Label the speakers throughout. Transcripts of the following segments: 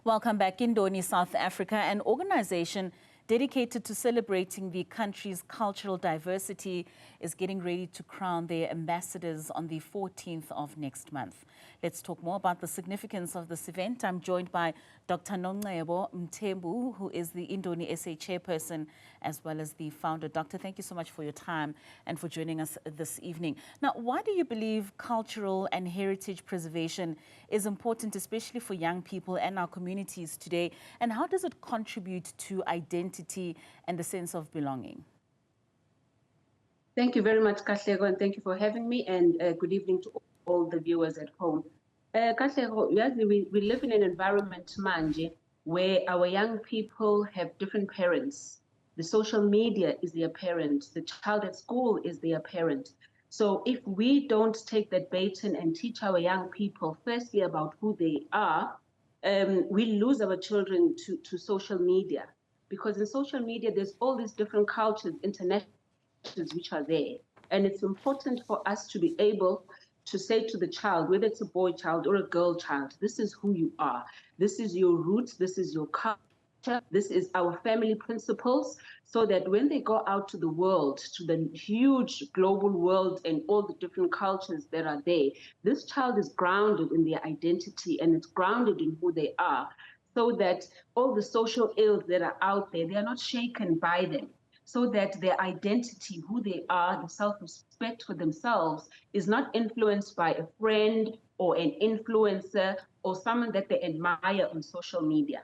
Speaker 1: Welcome back. Indoni South Africa, an organization dedicated to celebrating the country's cultural diversity, is getting ready to crown their ambassadors on the 14th of next month. Let's talk more about the significance of this event. I'm joined by Dr Nomcebo Mthembu, who is the Indoni SA chairperson, as well as the founder. Doctor, thank you so much for your time and for joining us this evening. Now, why do you believe cultural and heritage preservation is important, especially for young people and our communities today? And how does it contribute to identity and the sense of belonging?
Speaker 2: Thank you very much, Katlego, and thank you for having me, and good evening to all the viewers at home. Katlego, we live in an environment, manje, where our young people have different parents. The social media is their parent. The child at school is their parent. So if we don't take that baton and teach our young people, firstly, about who they are, we lose our children to social media. Because in social media, there's all these different cultures, international, which are there. And it's important for us to be able to say to the child, whether it's a boy child or a girl child, this is who you are. This is your roots. This is your culture. This is our family principles, so that when they go out to the world, to the huge global world and all the different cultures that are there, this child is grounded in their identity and it's grounded in who they are, so that all the social ills that are out there, they are not shaken by them. So that their identity, who they are, the self-respect for themselves is not influenced by a friend or an influencer or someone that they admire on social media.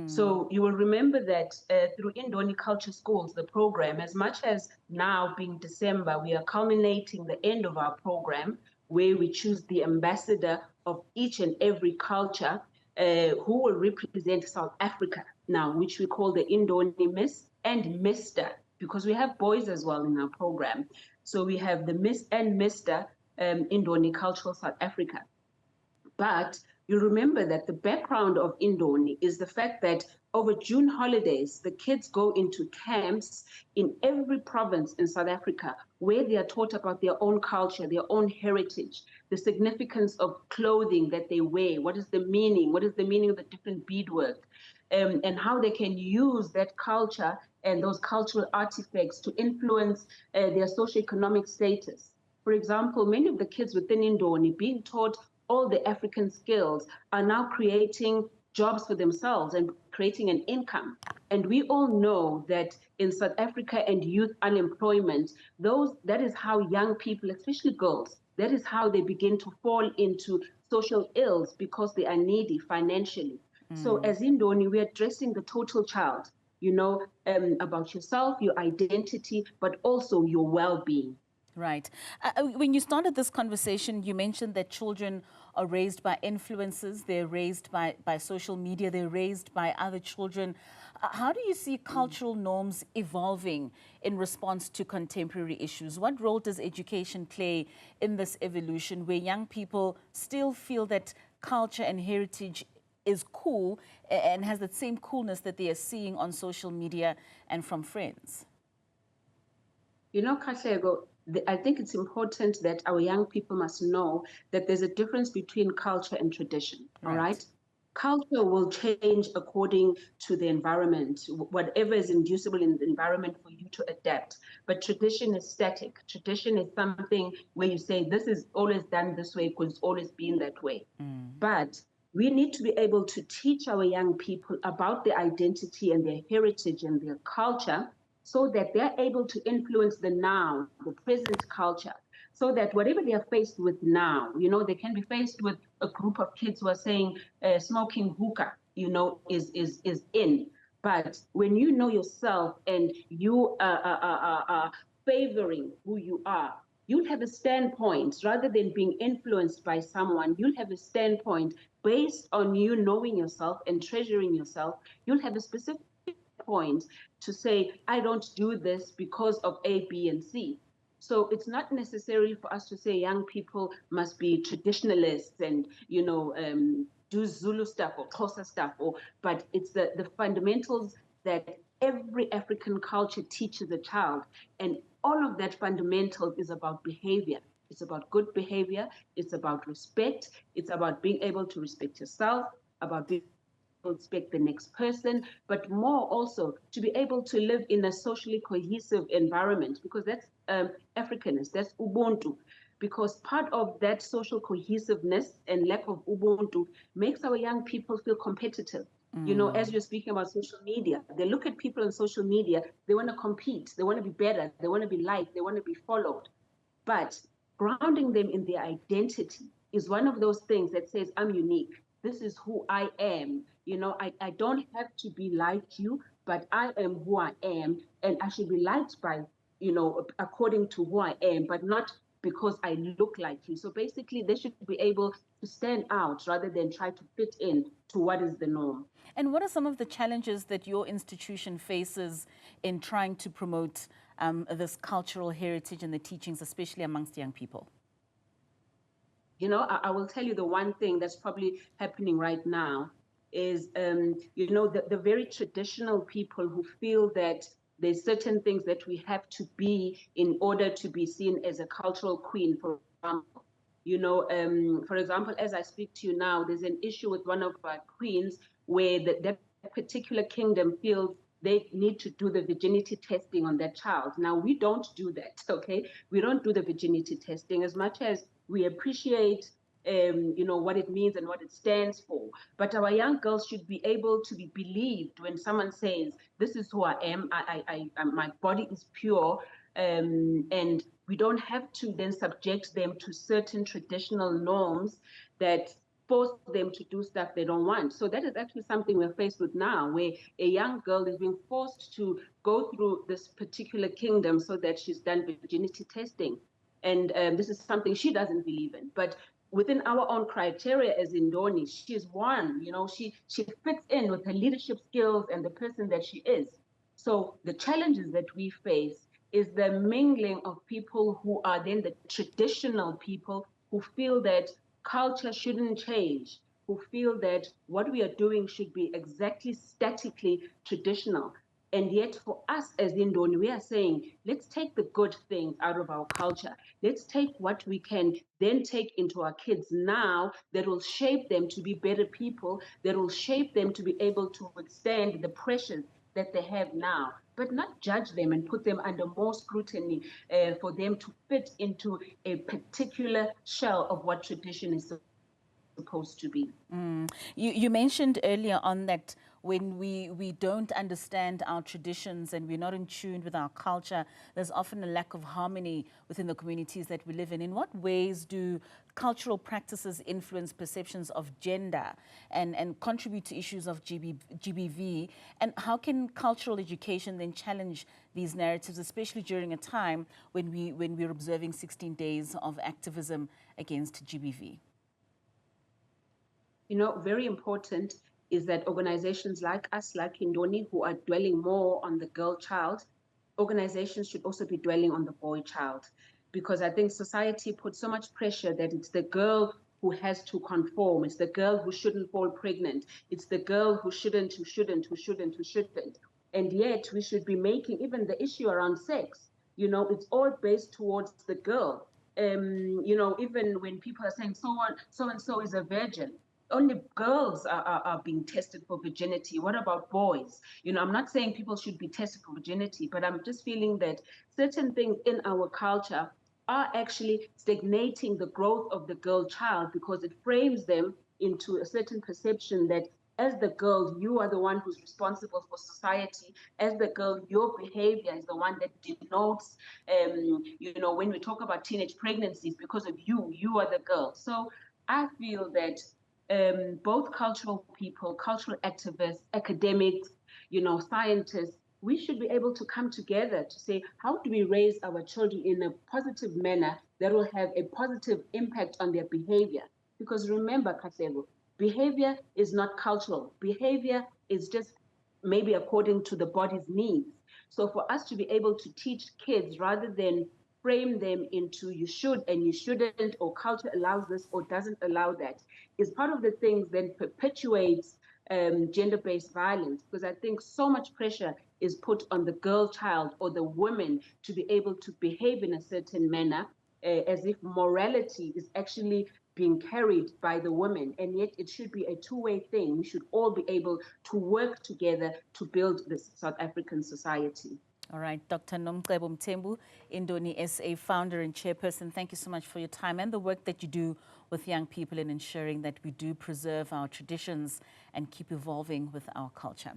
Speaker 2: So you will remember that through Indoni Culture Schools, the program, as much as now being December, we are culminating the end of our program where we choose the ambassador of each and every culture who will represent South Africa now, which we call the Indoni Miss and Mr., because we have boys as well in our program. So we have the Miss and Mr. Indoni Cultural South Africa. But you remember that the background of Indoni is the fact that over June holidays, the kids go into camps in every province in South Africa where they are taught about their own culture, their own heritage, the significance of clothing that they wear, what is the meaning of the different beadwork, and how they can use that culture and those cultural artifacts to influence their socioeconomic status. For example, many of the kids within Indoni being taught all the African skills are now creating jobs for themselves and creating an income. And we all know that in South Africa and youth unemployment, that is how young people, especially girls, that is how they begin to fall into social ills because they are needy financially. So as Indoni, we're addressing the total child, about yourself, your identity, but also your well-being.
Speaker 1: Right. When you started this conversation, you mentioned that children are raised by influences, they're raised by social media, they're raised by other children. How do you see cultural norms evolving in response to contemporary issues? What role does education play in this evolution where young people still feel that culture and heritage is cool and has that same coolness that they are seeing on social media and from friends?
Speaker 2: Katlego, I think it's important that our young people must know that there's a difference between culture and tradition, all right? Culture will change according to the environment, whatever is inducible in the environment for you to adapt. But tradition is static. Tradition is something where you say, this is always done this way because it's always been that way. But we need to be able to teach our young people about their identity and their heritage and their culture, so that they're able to influence the now, the present culture, so that whatever they are faced with now, they can be faced with a group of kids who are saying smoking hookah, is in. But when you know yourself and you are favoring who you are, you'll have a standpoint rather than being influenced by someone. You'll have a standpoint based on you knowing yourself and treasuring yourself. You'll have a specific point to say, I don't do this because of A, B, and C. So it's not necessary for us to say young people must be traditionalists and, do Zulu stuff or Xhosa stuff, but it's the fundamentals that every African culture teaches a child. And all of that fundamental is about behavior. It's about good behavior. It's about respect. It's about being able to respect yourself, about being respect the next person, but more also to be able to live in a socially cohesive environment, because that's Africanness, that's Ubuntu. Because part of that social cohesiveness and lack of Ubuntu makes our young people feel competitive. You know, as you're speaking about social media, they look at people on social media, they want to compete, they want to be better, they want to be liked, they want to be followed. But grounding them in their identity is one of those things that says, I'm unique. This is who I am. You know, I don't have to be like you, but I am who I am. And I should be liked by, you know, according to who I am, but not because I look like you. So basically, they should be able to stand out rather than try to fit in to what is the norm.
Speaker 1: And what are some of the challenges that your institution faces in trying to promote this cultural heritage and the teachings, especially amongst young people?
Speaker 2: You know, I will tell you the one thing that's probably happening right now is, you know, the very traditional people who feel that there's certain things that we have to be in order to be seen as a cultural queen, for example. You know, for example, as I speak to you now, there's an issue with one of our queens where that particular kingdom feels they need to do the virginity testing on their child. Now, we don't do that, okay? We don't do the virginity testing as much as we appreciate you know, what it means and what it stands for. But our young girls should be able to be believed when someone says, this is who I am, my body is pure, and we don't have to then subject them to certain traditional norms that force them to do stuff they don't want. So that is actually something we're faced with now, where a young girl is being forced to go through this particular kingdom so that she's done virginity testing. And this is something she doesn't believe in. But within our own criteria as Indoni, she is one, you know, she fits in with her leadership skills and the person that she is. So the challenges that we face is the mingling of people who are then the traditional people who feel that culture shouldn't change, who feel that what we are doing should be exactly statically traditional. And yet for us as Indoni, we are saying, let's take the good things out of our culture. Let's take what we can then take into our kids now that will shape them to be better people, that will shape them to be able to withstand the pressures that they have now, but not judge them and put them under more scrutiny for them to fit into a particular shell of what tradition is supposed to be.
Speaker 1: You mentioned earlier on that when we don't understand our traditions and we're not in tune with our culture, there's often a lack of harmony within the communities that we live in. In what ways do cultural practices influence perceptions of gender and contribute to issues of GBV? And how can cultural education then challenge these narratives, especially during a time when we're observing 16 days of activism against GBV?
Speaker 2: You know, very important is that organizations like us, like Indoni, who are dwelling more on the girl child, organizations should also be dwelling on the boy child. Because I think society puts so much pressure that it's the girl who has to conform. It's the girl who shouldn't fall pregnant. It's the girl who shouldn't. And yet we should be making even the issue around sex, you know, it's all based towards the girl. You know, even when people are saying so and so is a virgin, only girls are being tested for virginity. What about boys? You know, I'm not saying people should be tested for virginity, but I'm just feeling that certain things in our culture are actually stagnating the growth of the girl child because it frames them into a certain perception that as the girl, you are the one who's responsible for society. As the girl, your behavior is the one that denotes, you know, when we talk about teenage pregnancies, because of you are the girl. So I feel that both cultural people, cultural activists, academics, you know, scientists, we should be able to come together to say, how do we raise our children in a positive manner that will have a positive impact on their behavior? Because remember, Kasego, behavior is not cultural. Behavior is just maybe according to the body's needs. So for us to be able to teach kids rather than frame them into you should and you shouldn't, or culture allows this or doesn't allow that, is part of the things that perpetuates gender-based violence, because I think so much pressure is put on the girl child or the woman to be able to behave in a certain manner, as if morality is actually being carried by the women, and yet it should be a two-way thing. We should all be able to work together to build this South African society.
Speaker 1: All right, Dr. Nomcebo Mthembu, Indoni SA founder and chairperson, thank you so much for your time and the work that you do with young people in ensuring that we do preserve our traditions and keep evolving with our culture.